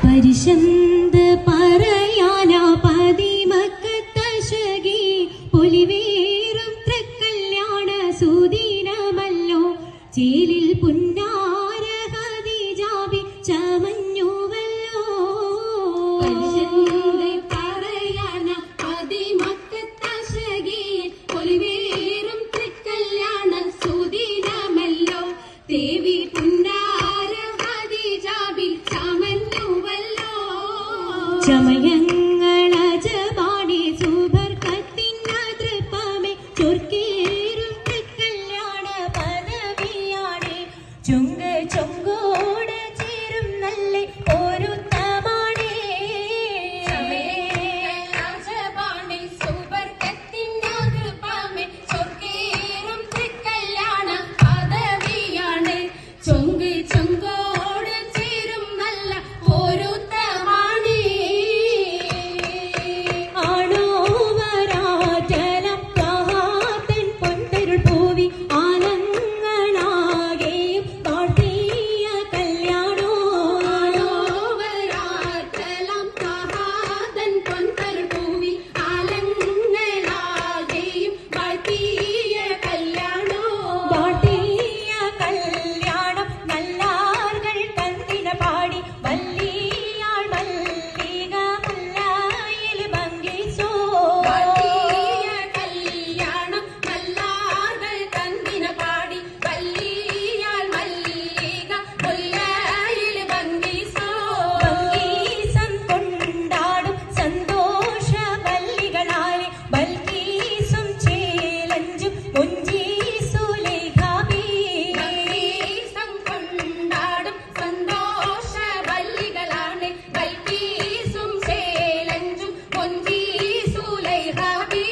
പരിശന്ത് പറയാനാ പതിമക്കത്തശകി പൊലിവേറും തൃക്കല്യാണ സുദിനമല്ലോ ചേലിൽ പുന്നാര ഹദീജാബി ചമഞ്ഞുവല്ലോ പരിശന്ത് പറയാനാ പതിമക്കത്തശകി പൊലിവേറും തൃക്കല്യാണ സുദിനമല്ലോ ദേവി പുന്നാര ഹദീജാബി ചമഞ്ഞുവല്ലോ ചമയങ്ങളജപാടി സുബർക്കത്തിന്ന തൃപ്പമേ ചൊർക്കേറും തൃക്കല്യാണ പദവിയാണേ ചുങ്ക് ചൊങ്കോട് ചേരും നല്ല ഒരുത്തമാണേ ചമയങ്ങളജപാടി സുബർക്കത്തിന്ന തൃപ്പമേ ചൊർക്കേറും തൃക്കല്യാണ പദവിയാണ് ചൊങ്ക് ചൊങ്കോട് ചേരും നല്ല ഒരുത്തമാണേ ആണോ വരാറ്റലം കാത്തൻ പൊൻതരുൾ പൂവി ആനങ്ങളാകെയും പാട്ടിയ കല്യാണോ വരാറ്റലം കഹാതൻ പൊൻതരുൾ പൂവി ആലങ്ങളാകെയും വാഴ്ത്തിയ കല്യാണോ പാട്ടിയ കല്യാണം നല്ലാർകൾ തന്തിന പാടി വല്ലിയാൾ മല്ലിക മല്ലായിൽ ഭംഗിച്ചോ വാഴ്ത്തിയ കല്യാണം നല്ലാർകൾ തന്തിന പാടി വല്ലിയാൾ മല്ലിക മുല്ലയിൽ ഭംഗിസോ ഭംഗീസം കൊണ്ടാടും സന്തോഷ വല്ലികളാലെ ബൽക്കീസും ചേലഞ്ചും മുഞ്ചീസുലേഖാബി ഭംഗീസം കൊണ്ടാടും സന്തോഷ വല്ലികളാണ് ബൽക്കീസും ചേലഞ്ചും മുഞ്ചീസുലൈഹാബി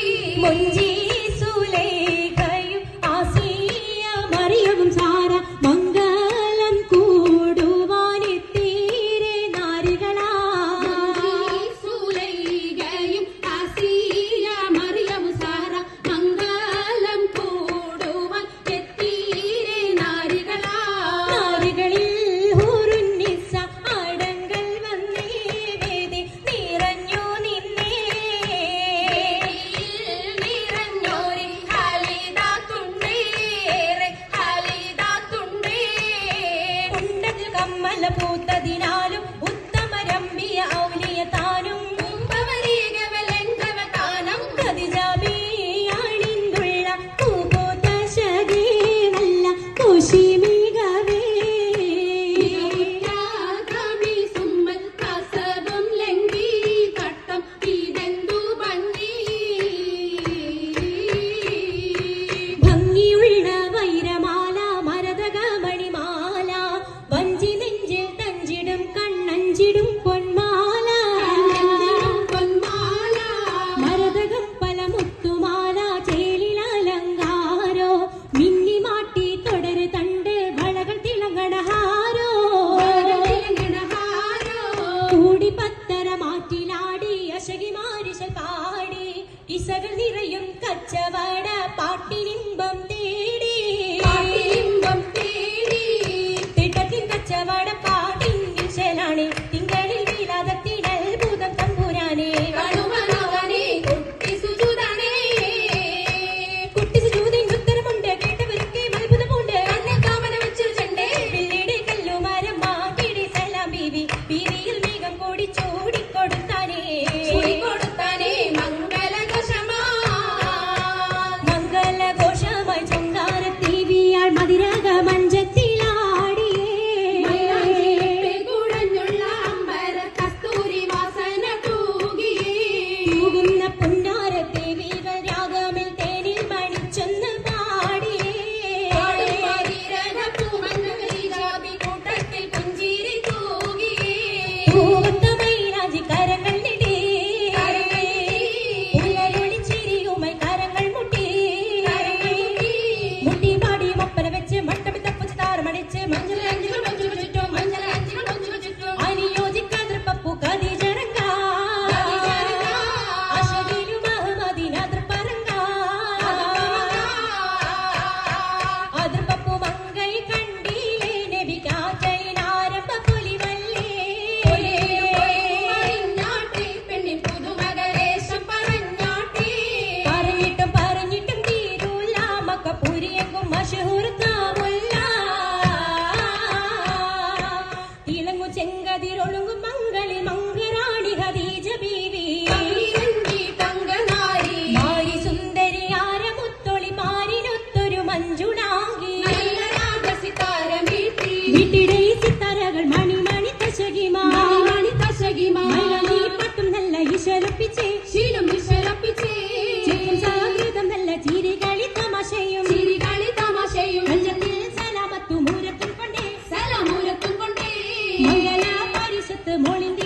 മുഞ്ചീസുലേഖയും ആസിയ മറിയവും സാര മംഗളം കൂടുവാനെത്തീരെ നാരികളാ സുലൈഖയും ആസിയ മറിയം സാറ മംഗളം കൂടുവാൻ എത്തീരെ നാരികളാ നാരികളിൽ ഹുറുന്നിസ അടങ്കൽ വന്നേ വേദി നിറഞ്ഞു നിന്നേ നിറഞ്ഞോരെ ഹലിദാത്തുണ്ടേറെ ഹലിദാത്തുണ്ടേ ഉണ്ടതിൽ കമ്മല പൂത്തതിനാലും ഉത്തമരമ്പിയ ഔലിയ താനും കുംഭവരീകവലങ്കവതാനം ഖദീജാബിയാണിന്തുള്ള പൂപൂത്ത ശകേ നല്ല കുശിമികവേ യാഗമി സുമ്മൽ കസബം ലംഘി തട്ടം ഇതെന്തു ഭംഗി ഭംഗിയുള്ള വൈരമാല മരതക മണിമാല വഞ്ചി നെഞ്ചിൽ തഞ്ചിടും കണ്ണഞ്ചിടും പൊന്മാല പൊന്മാല മരതകം പല മുത്തുമാല ചേലിലലങ്കാരോ മിന്നി മാട്ടി തുടര് തണ്ട് വളകൾ തിളങ്ങണഹാരോ കൂടി പത്തര മാറ്റിലാടി അശകി മാരിശൽ പാടി ഇസകൾ നിറയും കച്ചവട പാട്ടിനിമ്പം തേടി പാട്ടിലിംബം തേടി തിട്ടത്തിൻ കച്ചവട പാട്ടിൻ ചെലാണ് തിങ്കളിൽ മംഗള പരിഷത്ത് മൊളിന്തി